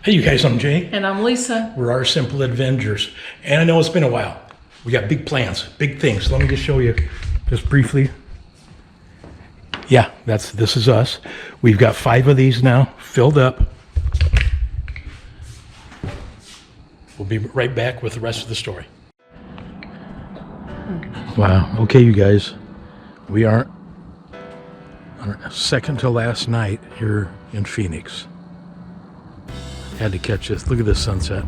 Hey you guys, I'm Jay. And I'm Lisa. We're Our Simple Adventures. And I know it's been a while. We got big plans, big things. Let me just show you just briefly. Yeah, this is us. We've got 5 of these now filled up. We'll be right back with the rest of the story. Wow. Okay, you guys. We are on our second to last night here in Phoenix. Had to catch this. Look at this sunset.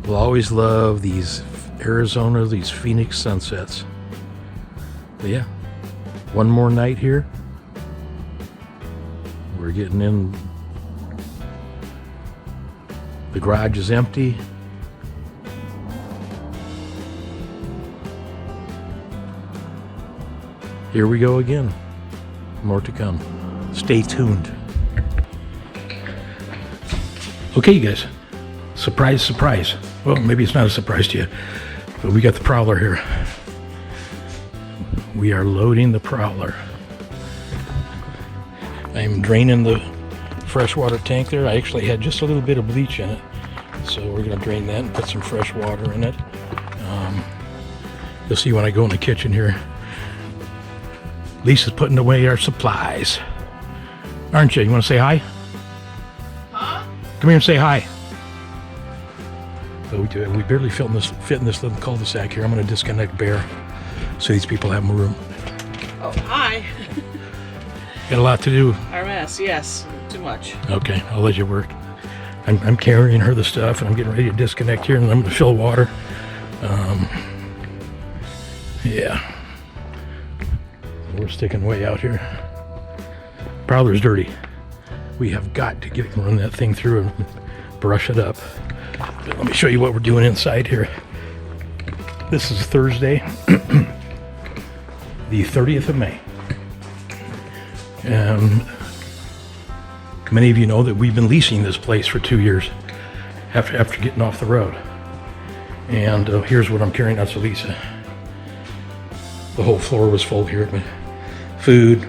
We'll always love these Arizona, these Phoenix sunsets. But yeah, one more night here. We're getting in. The garage is empty. Here we go again. More to come. Stay tuned. Okay, you guys. Surprise, surprise. Well, maybe it's not a surprise to you, but we got the Prowler here. We are loading the Prowler. I'm draining the freshwater tank there. I actually had just a little bit of bleach in it, so we're going to drain that and put some fresh water in it. You'll see when I go in the kitchen here. Lisa's putting away our supplies. Aren't you? You want to say hi? Huh? Come here and say hi. So we barely fit in this little cul-de-sac here. I'm going to disconnect Bear so these people have more room. Oh, hi. Got a lot to do. RMS, yes. Too much. Okay, I'll let you work. I'm carrying her the stuff, and I'm getting ready to disconnect here, and I'm going to fill water. Yeah. We're sticking way out here. Prowler's dirty. We have got to run that thing through and brush it up. But let me show you what we're doing inside here. This is Thursday, the 30th of May. Many of you know that we've been leasing this place for 2 years after getting off the road. And here's what I'm carrying out to Lisa. The whole floor was full here, but food.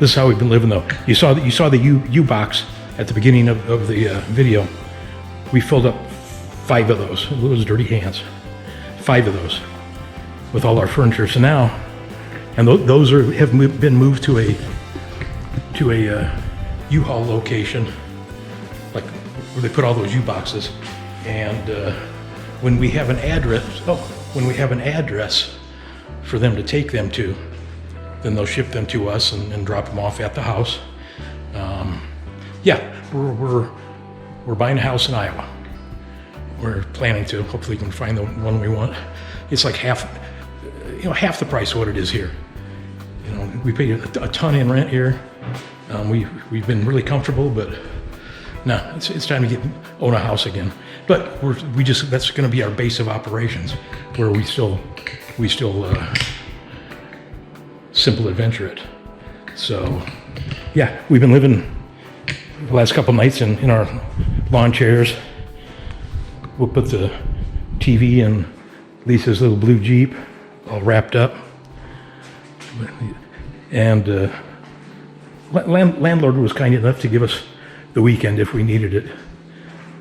This is how we've been living, though. You saw the U-box at the beginning of the video. We filled up 5 of those dirty hands. 5 of those with all our furniture. So now, and those have been moved to a U-Haul location, like where they put all those U-boxes. And when we have an address for them to take them to, then they'll ship them to us and drop them off at the house. Yeah, we're buying a house in Iowa. We're planning to. Hopefully, we can find the one we want. It's like half the price of what it is here. You know, we pay a ton in rent here. We've been really comfortable, but no, it's time to own a house again. But that's going to be our base of operations, where we still simple adventure it. So yeah, we've been living the last couple nights in our lawn chairs. We'll put the TV in Lisa's little blue Jeep, all wrapped up. And landlord was kind enough to give us the weekend if we needed it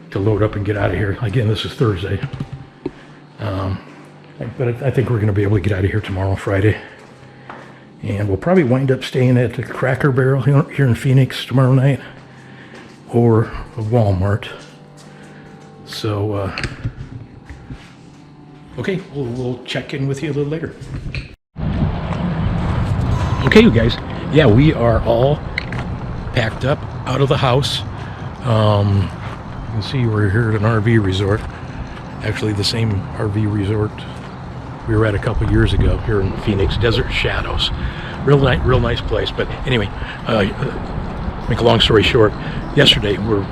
to load up and get out of here. Again, this is Thursday. But I think we're going to be able to get out of here tomorrow, Friday. And we'll probably wind up staying at the Cracker Barrel here in Phoenix tomorrow night, or a Walmart. So, okay, we'll check in with you a little later. Okay, you guys. Yeah, we are all packed up out of the house. You can see we're here at an RV resort. Actually, the same RV resort we were at a couple years ago here in Phoenix, Desert Shadows. Real nice place. But anyway, make a long story short, yesterday we're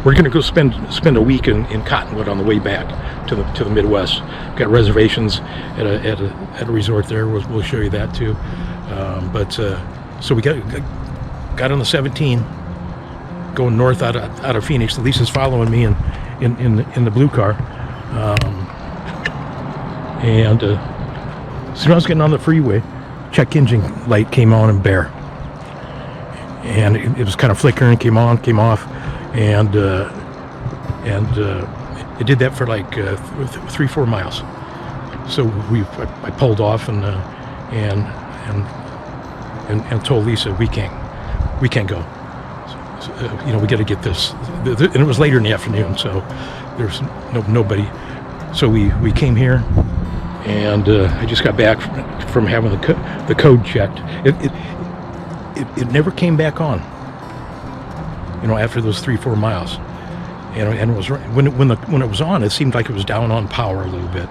going to go spend a week in Cottonwood on the way back to the Midwest. We've got reservations at a resort there. We'll show you that too. So we got on the 17, going north out of Phoenix. Lisa's following me in the blue car. And as soon as I was getting on the freeway, check engine light came on in Bear. and it was kind of flickering, came on, came off, and it did that for like 3-4 miles. So I pulled off and told Lisa we can't go. So, we got to get this. And it was later in the afternoon, so there's nobody. So we came here, and I just got back from having the code checked. It never came back on. After those 3-4 miles, and it was when it was on, it seemed like it was down on power a little bit,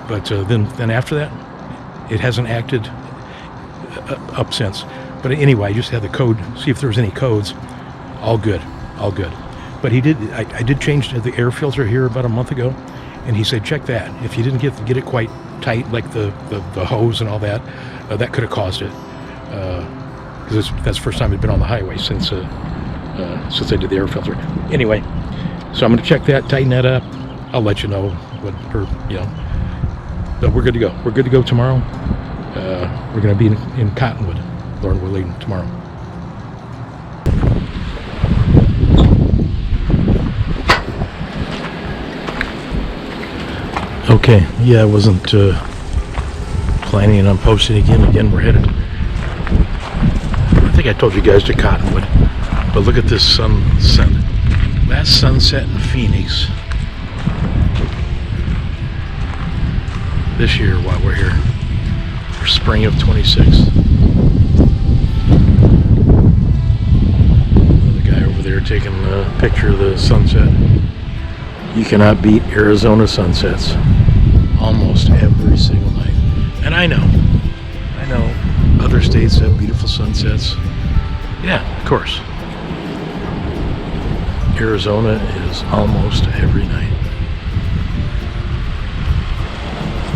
but then after that, it hasn't acted up since. But anyway, I just had the code, see if there was any codes. All good. But I did change the air filter here about a month ago, and he said check that. If you didn't get it quite tight, like the hose and all that, that could have caused it. Because that's the first time I've been on the highway since I did the air filter. Anyway, so I'm going to check that, tighten that up. I'll let you know but we're good to go. We're good to go tomorrow. We're going to be in Cottonwood, Lord willing, tomorrow. Okay, yeah, I wasn't planning on posting again. Again, we're headed, I think I told you guys, to Cottonwood. But look at this last sunset in Phoenix this year while we're here for spring of 26. The guy over there taking a picture of the sunset. You cannot beat Arizona sunsets almost every single night. And I know other states have beautiful sunsets. Yeah, of course. Arizona is almost every night.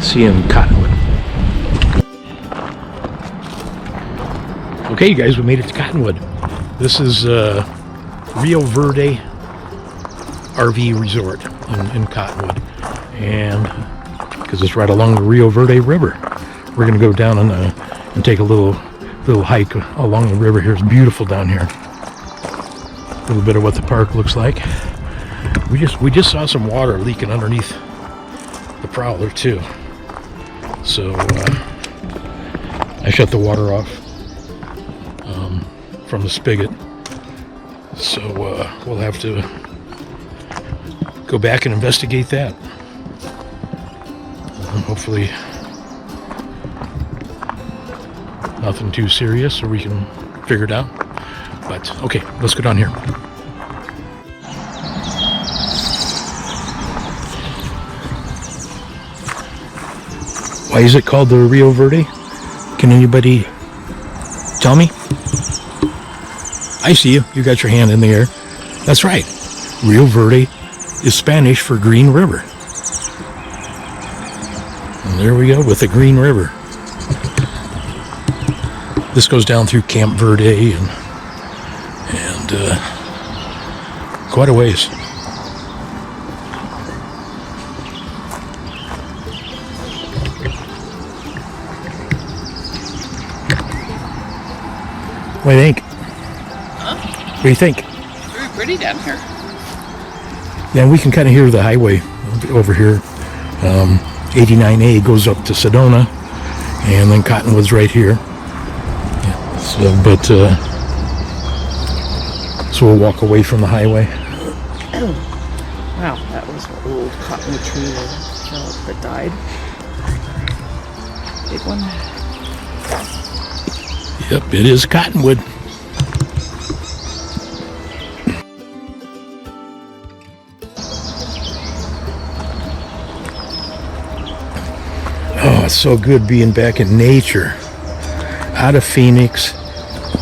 See you in Cottonwood. Okay, you guys, we made it to Cottonwood. This is Rio Verde RV Resort in Cottonwood, and because it's right along the Rio Verde River, we're going to go down and take a little hike along the river here. It's beautiful down here. A little bit of what the park looks like. We just saw some water leaking underneath the Prowler too, so I shut the water off from the spigot, so we'll have to go back and investigate that. Hopefully nothing too serious, so we can figure it out. But okay, let's go down here. Why is it called the Rio Verde? Can anybody tell me? I see you. You got your hand in the air. That's right. Rio Verde is Spanish for Green River. And there we go with the Green River. This goes down through Camp Verde and quite a ways. What do you think? Huh? What do you think? Very pretty down here. Yeah, we can kind of hear the highway over here. 89A goes up to Sedona, and then Cottonwood's right here. Yeah, so we'll walk away from the highway. Wow, that was an old cottonwood tree that died. Big one. Yep, it is Cottonwood. Oh, it's so good being back in nature. Out of Phoenix.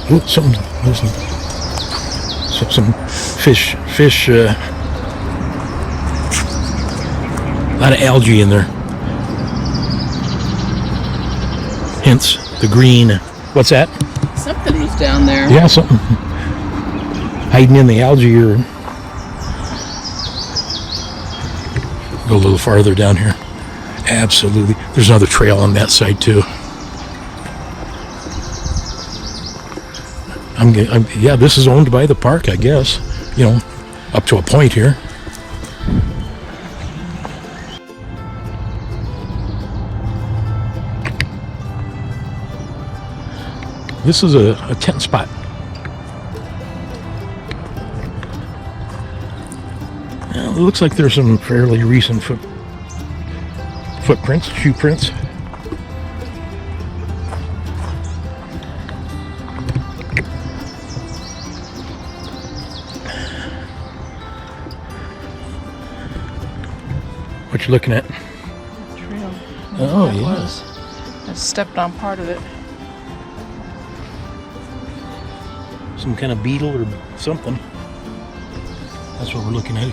Ooh, some fish, a lot of algae in there. Hence the green. What's that? Somebody's down there. Yeah, something hiding in the algae. Or go a little farther down here. Absolutely. There's another trail on that side too. Yeah, this is owned by the park, I guess. You know, up to a point here. This is a tent spot. Well, it looks like there's some fairly recent footprints, shoe prints. What you looking at? Trail. Oh, That yeah. was. I stepped on part of it. Some kind of beetle or something. That's what we're looking at.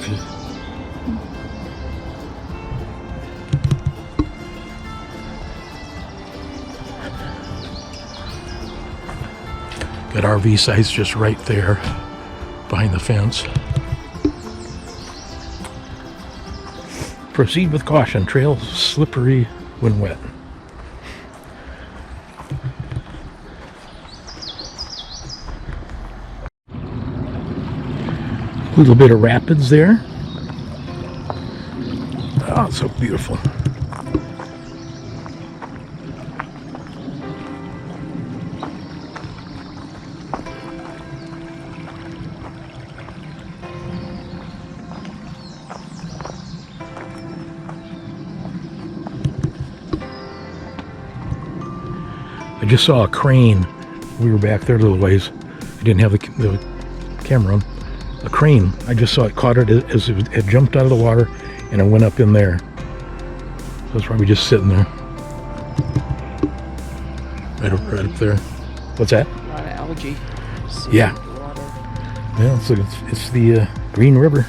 Got RV sites just right there behind the fence. Proceed with caution. Trail slippery when wet. A little bit of rapids there. Oh, it's so beautiful. I just saw a crane. We were back there a little ways. I didn't have the camera on. A crane. I just saw it, caught it as it jumped out of the water, and it went up in there. So it's probably just sitting there. Right up there. What's that? A lot of algae. Yeah. Water. Yeah, so it's the Green River.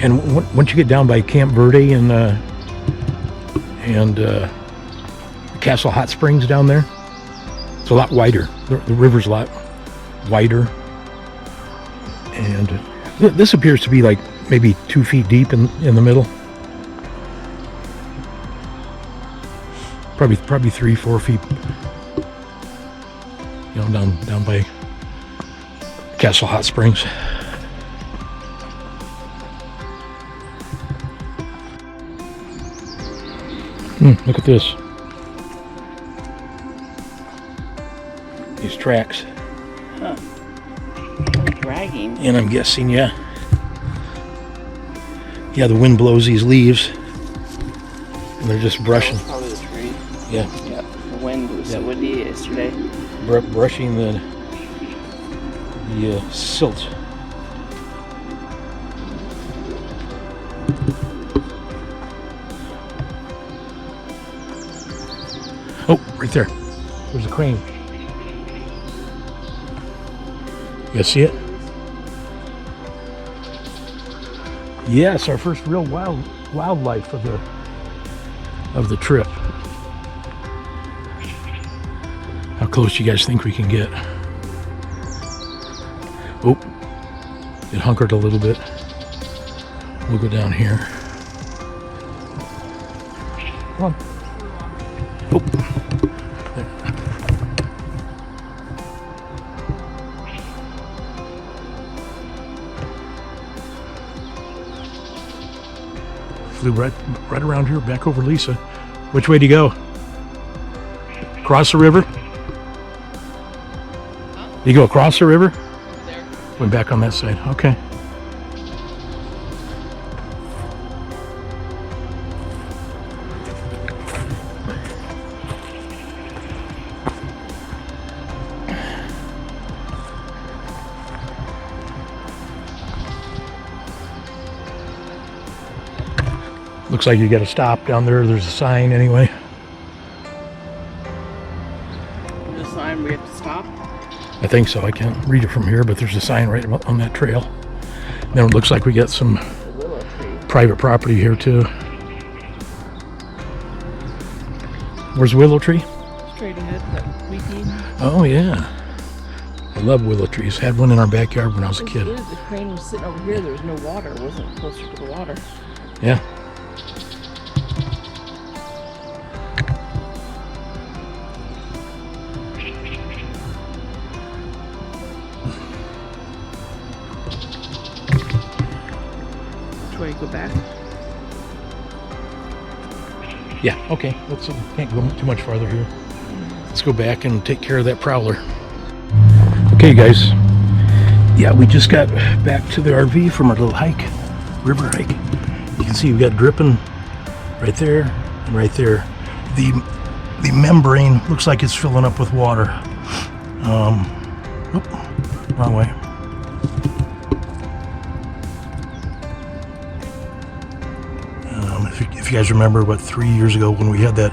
And once you get down by Camp Verde and Castle Hot Springs down there, it's a lot wider. The river's a lot wider. And this appears to be like maybe 2 feet deep in the middle. Probably 3-4 feet. You know, down by Castle Hot Springs. Look at this. These tracks. Huh. Dragging. And I'm guessing, yeah, the wind blows these leaves, and they're just brushing. That was probably the tree. Yeah, Yeah. The wind was so windy yesterday. brushing the silt. Oh, right there. There's a crane. You see it? Yes, our first real wildlife of the trip. How close do you guys think we can get? Oh, it hunkered a little bit. We'll go down here. Come on. Oh. There. Flew right around here, back over Lisa. Which way do you go? Across the river? You go across the river? There. Went back on that side. Okay. Looks like you got to stop down there. There's a sign anyway. The sign we have to stop. I think so. I can't read it from here, but there's a sign right on that trail. And then it looks like we got some The willow tree. private property here too. Where's the willow tree? straight ahead, that weeping. Oh yeah, I love willow trees. Had one in our backyard when I was a kid. The crane was sitting over here. There was no water. It wasn't closer to the water. Yeah. Which way you go back? Yeah, okay. Let's can't go too much farther here. Let's go back and take care of that prowler. Okay, guys. Yeah, we just got back to the RV from our little hike, river hike. You can see we got dripping right there and right there. The membrane looks like it's filling up with water. Wrong way. If you guys remember, about 3 years ago when we had that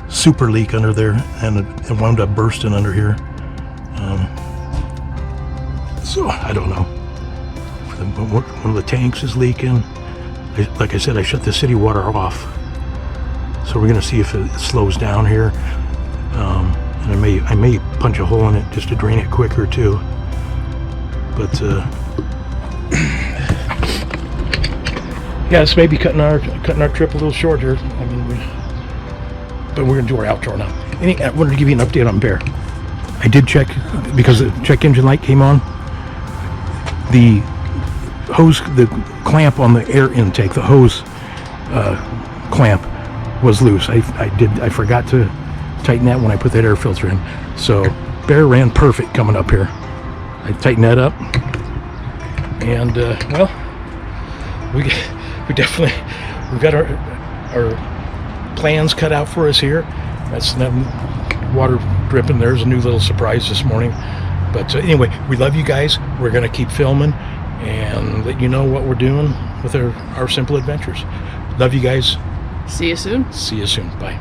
super leak under there and it wound up bursting under here. So I don't know. One of the tanks is leaking. Like I said, I shut the city water off. So we're gonna see if it slows down here. And I may punch a hole in it just to drain it quicker too. But yeah, this may be cutting our trip a little short here. I mean, but we're gonna do our outro now. I wanted to give you an update on Bear. I did check because the check engine light came on. The hose, the clamp on the air intake, the hose clamp was loose. I forgot to tighten that when I put that air filter in. So Bear ran perfect coming up here. I tightened that up, and well, we've got our plans cut out for us here. That's that water dripping. There's a new little surprise this morning. But anyway, we love you guys. We're going to keep filming and let you know what we're doing with our simple adventures. Love you guys. See you soon. See you soon. Bye.